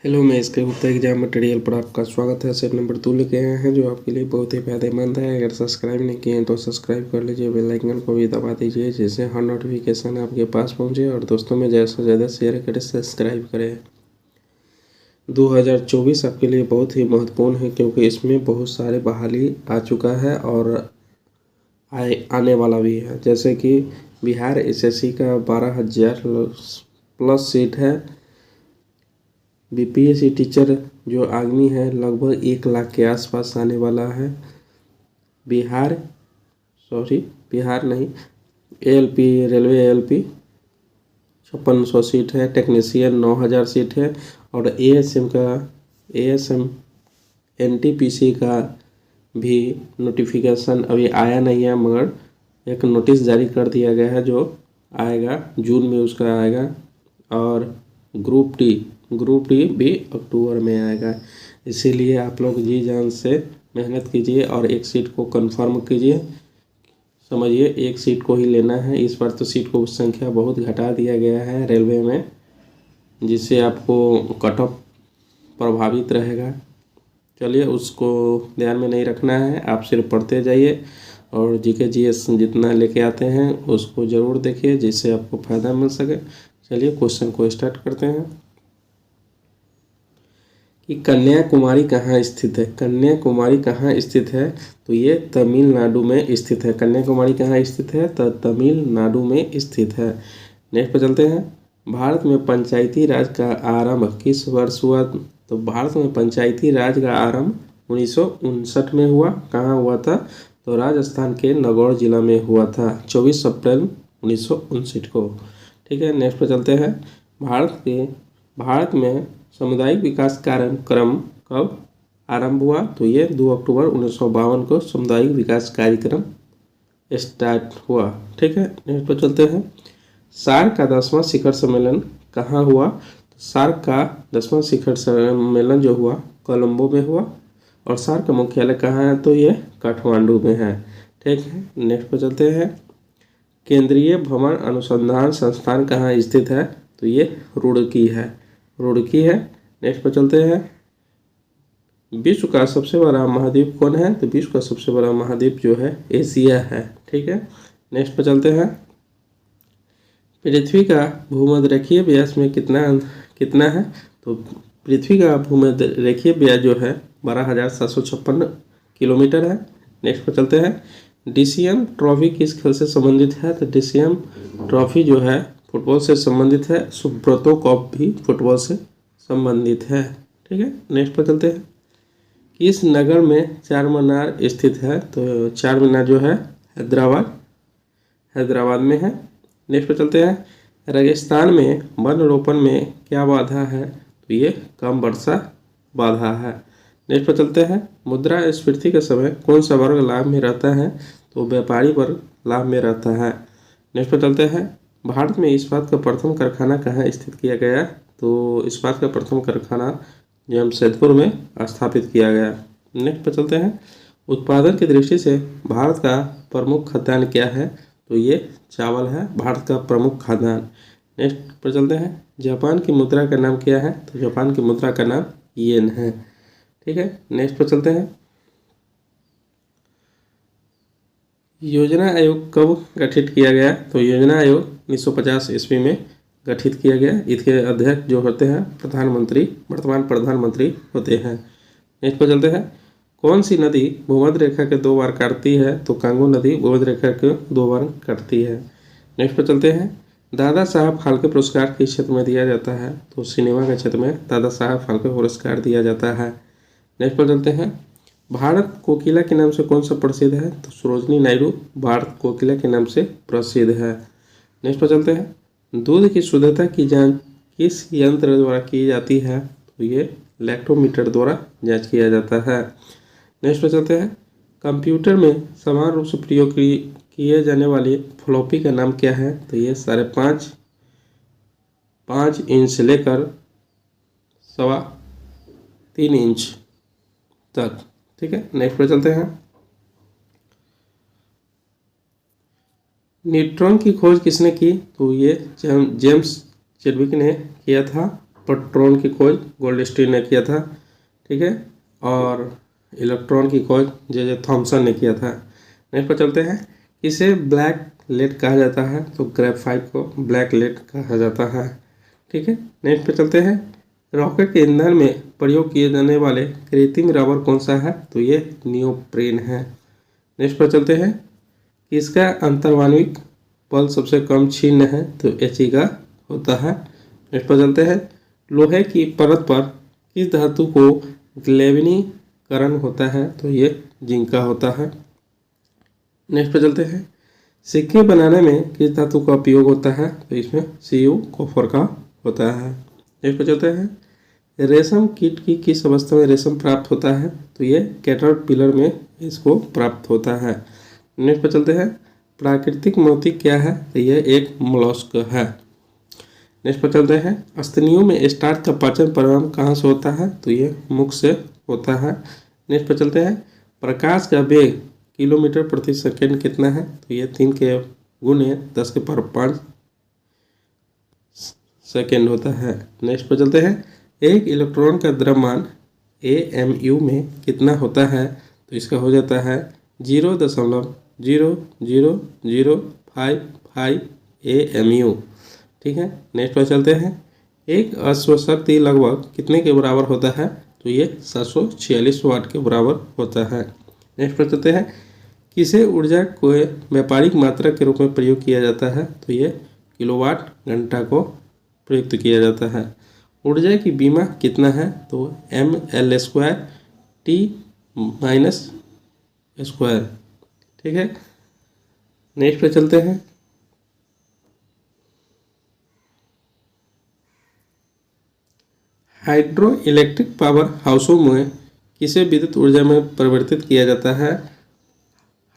Hello, मैं इसके Gupta exam material पर आपका स्वागत है। सेट नंबर 2 लेके आए हैं जो आपके लिए बहुत ही फायदेमंद है। अगर सब्सक्राइब नहीं किए हैं तो सब्सक्राइब कर लीजिए, बेल आइकन को भी दबा दीजिए जिससे हर नोटिफिकेशन आपके पास पहुंचे और दोस्तों में ज़्यादा से ज़्यादा शेयर करें, सब्सक्राइब करें। 2024 आपके लिए बहुत ही महत्वपूर्ण है क्योंकि इसमें बहुत सारे बहाली आ चुका है और आने वाला भी है। जैसे कि बिहार एसएससी का 12,000 प्लस सीट है। बीपीएससी टीचर जो आर्मी है लगभग 1 लाख के आसपास आने वाला है। बिहार नहीं, एएलपी रेलवे एएलपी 5600 सीट है। टेक्नीशियन 9000 सीट है। और एएसएम एनटीपीसी का भी नोटिफिकेशन अभी आया नहीं है, मगर एक नोटिस जारी कर दिया गया है जो आएगा जून में, उसका आएगा। और ग्रुप डी भी अक्टूबर में आएगा। इसीलिए आप लोग जी जान से मेहनत कीजिए और एक सीट को कंफर्म कीजिए। समझिए एक सीट को ही लेना है। इस बार तो सीट को संख्या बहुत घटा दिया गया है रेलवे में, जिससे आपको कट ऑफ प्रभावित रहेगा। चलिए, उसको ध्यान में नहीं रखना है, आप सिर्फ पढ़ते जाइए और जीके जीएस जितना लेके आते हैं उसको ज़रूर देखिए जिससे आपको फ़ायदा मिल सके। चलिए क्वेश्चन को स्टार्ट करते हैं कि कन्याकुमारी कहाँ स्थित है। कन्याकुमारी कहाँ स्थित है तो ये तमिलनाडु में स्थित है। कन्याकुमारी कहाँ स्थित है तो तमिलनाडु में स्थित है। नेक्स्ट पर चलते हैं। भारत में पंचायती राज का आरंभ किस वर्ष हुआ। तो भारत में पंचायती राज का आरंभ 1959 में हुआ। कहाँ हुआ था तो राजस्थान के नागौर जिला में हुआ था 24 अप्रैल 1959 को। ठीक है, नेक्स्ट पर चलते हैं। भारत में सामुदायिक विकास कार्यक्रम कब आरंभ हुआ तो ये 2 अक्टूबर 1952 को सामुदायिक विकास कार्यक्रम स्टार्ट हुआ। ठीक है, नेक्स्ट पर चलते हैं। सार्क का 10वां शिखर सम्मेलन कहाँ हुआ तो सार्क का 10वां शिखर सम्मेलन जो हुआ कोलंबो में हुआ। और सार्क का मुख्यालय कहाँ है तो ये काठमांडू में है। ठीक है, नेक्स्ट पर चलते हैं। केंद्रीय भ्रमण अनुसंधान संस्थान कहाँ स्थित है तो ये रुड़की है। नेक्स्ट पर चलते हैं। विश्व का सबसे बड़ा महाद्वीप कौन है तो विश्व का सबसे बड़ा महाद्वीप जो है एशिया है। ठीक है, नेक्स्ट पर चलते हैं। पृथ्वी का भूमध्यरेखीय व्यास में कितना है तो पृथ्वी का भूमध्यरेखीय व्यास जो है 12,756 किलोमीटर है। नेक्स्ट पर चलते हैं। डीसीएम ट्रॉफी किस खेल से संबंधित है तो डीसीएम ट्रॉफी जो है फुटबॉल से संबंधित है। सुब्रतो कप भी फुटबॉल से संबंधित है। ठीक है, नेक्स्ट पर चलते हैं। किस नगर में चार मीनार स्थित है तो चार मीनार जो है हैदराबाद में है। नेक्स्ट पर चलते हैं। रेगिस्तान में वन रोपण में क्या बाधा है तो ये कम वर्षा बाधा है। नेक्स्ट पर चलते हैं। मुद्रास्फीति के समय कौन सा वर्ग लाभ में रहता है तो व्यापारी वर्ग लाभ में रहता है। नेक्स्ट पर चलते हैं। भारत में इस्पात का प्रथम कारखाना कहाँ स्थित किया गया तो इस्पात का प्रथम कारखाना जमशेदपुर में स्थापित किया गया। नेक्स्ट पर चलते हैं। उत्पादन की दृष्टि से भारत का प्रमुख खाद्यान्न क्या है तो ये चावल है, भारत का प्रमुख खाद्यान्न। नेक्स्ट पर चलते हैं। जापान की मुद्रा का नाम क्या है तो जापान की मुद्रा का नाम येन है। ठीक है, नेक्स्ट पर चलते हैं। योजना आयोग कब गठित किया गया तो योजना आयोग 1950 ईस्वी में गठित किया गया। इसके अध्यक्ष जो होते हैं वर्तमान प्रधानमंत्री होते हैं। नेक्स्ट पर चलते हैं। कौन सी नदी भूमध्य रेखा के 2 बार काटती है तो कांगो नदी भूमध्य रेखा के 2 बार काटती है। नेक्स्ट पर चलते हैं। दादा साहब फाल्के पुरस्कार किस क्षेत्र में दिया जाता है तो सिनेमा के क्षेत्र में दादा साहब फाल्के पुरस्कार दिया जाता है। नेक्स्ट पर चलते हैं। भारत कोकिला के नाम से कौन सा प्रसिद्ध है तो सरोजनी नायडू भारत कोकिला के नाम से प्रसिद्ध है। नेक्स्ट पर चलते हैं। दूध की शुद्धता की जांच किस यंत्र द्वारा की जाती है तो ये लैक्टोमीटर द्वारा जांच किया जाता है। नेक्स्ट पर चलते हैं। कंप्यूटर में समान रूप से प्रयोग किए जाने वाली फ्लॉपी का नाम क्या है तो ये 5.5 इंच से लेकर 3.25 इंच तक। ठीक है, नेक्स्ट पर चलते हैं। न्यूट्रॉन की खोज किसने की तो ये जेम्स चेडविक ने किया था। प्रोटॉन की खोज गोल्डस्टीन ने किया था, ठीक है। और इलेक्ट्रॉन की खोज जे थॉमसन ने किया था। नेक्स्ट पर चलते हैं, इसे ब्लैक लेड कहा जाता है, तो ग्रेफाइट को ब्लैक लेड कहा जाता है, ठीक है। नेक्स्ट पे चलते हैं, रॉकेट के ईंधन में प्रयोग किए जाने वाले कृत्रिम रबर कौन सा है, तो ये नियोप्रीन है। नेक्स्ट पर चलते हैं, इसका अंतर्वाणविक बल सबसे कम क्षीण है, तो He का होता है। नेक्स्ट पर चलते हैं, लोहे की परत पर किस धातु को ग्लेविनीकरण होता है, तो ये जिंक का होता है। नेक्स्ट पर चलते हैं, सिक्के बनाने में किस धातु का उपयोग होता है, तो इसमें Cu कॉपर का होता है। नेक्स्ट पर चलते हैं, रेशम कीट की किस अवस्था में रेशम प्राप्त होता है, तो ये कैटरपिलर में इसको प्राप्त होता है। नेक्स्ट पर चलते हैं, प्राकृतिक मोती क्या है, तो ये एक मोलस्क है। नेक्स्ट पर चलते हैं, स्तनियों में स्टार्च का पाचन प्रारंभ कहाँ से होता है, तो ये मुख से होता है। नेक्स्ट पर चलते हैं, प्रकाश का वेग किलोमीटर प्रति सेकेंड कितना है, तो ये 3 के गुणे 10 के पावर 5 सेकेंड होता है। नेक्स्ट पर चलते हैं, एक इलेक्ट्रॉन का द्रव्यमान AMU में कितना होता है, तो इसका हो जाता है 0.000055 AMU, ठीक है। नेक्स्ट पर चलते हैं, एक अश्वशक्ति लगभग कितने के बराबर होता है, तो ये 746 वाट के बराबर होता है। नेक्स्ट पर चलते हैं, किसे ऊर्जा को व्यापारिक मात्रा के रूप में प्रयोग किया जाता है, तो ये किलोवाट घंटा को प्रयुक्त किया जाता है। ऊर्जा की बीमा कितना है, तो mL² T-2, ठीक है। नेक्स्ट पे चलते हैं, हाइड्रो इलेक्ट्रिक पावर हाउसों में किसे विद्युत ऊर्जा में परिवर्तित किया जाता है,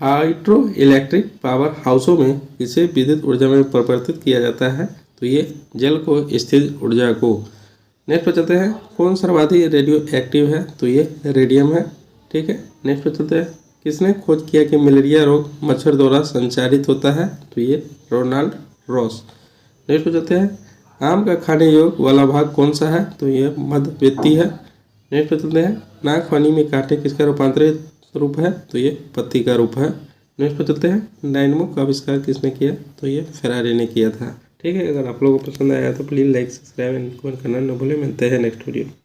हाइड्रो इलेक्ट्रिक पावर हाउसों में किसे विद्युत ऊर्जा में परिवर्तित किया जाता है, तो ये जल को स्थिर ऊर्जा को। नेक्स्ट पर चलते हैं, कौन सर्वाधिक रेडियो एक्टिव है, तो ये रेडियम है, ठीक है। नेक्स्ट पर चलते हैं, किसने खोज किया कि मलेरिया रोग मच्छर द्वारा संचारित होता है, तो ये रोनाल्ड रॉस। नेक्स्ट पर चलते हैं, आम का खाने योग्य वाला भाग कौन सा है, तो ये मध्यवर्ती है। नेक्स्ट पर चलते हैं, नागफनी में कांटे किसका रूपांतरित रूप है, तो ये पत्ती का रूप है। नेक्स्ट पर चलते हैं, डायनमो का आविष्कार किसने किया, तो ये फेरारी ने किया था, ठीक है। अगर आप लोगों को पसंद आया तो please like subscribe and comment करना न भूलें। मिलते हैं नेक्स्ट वीडियो।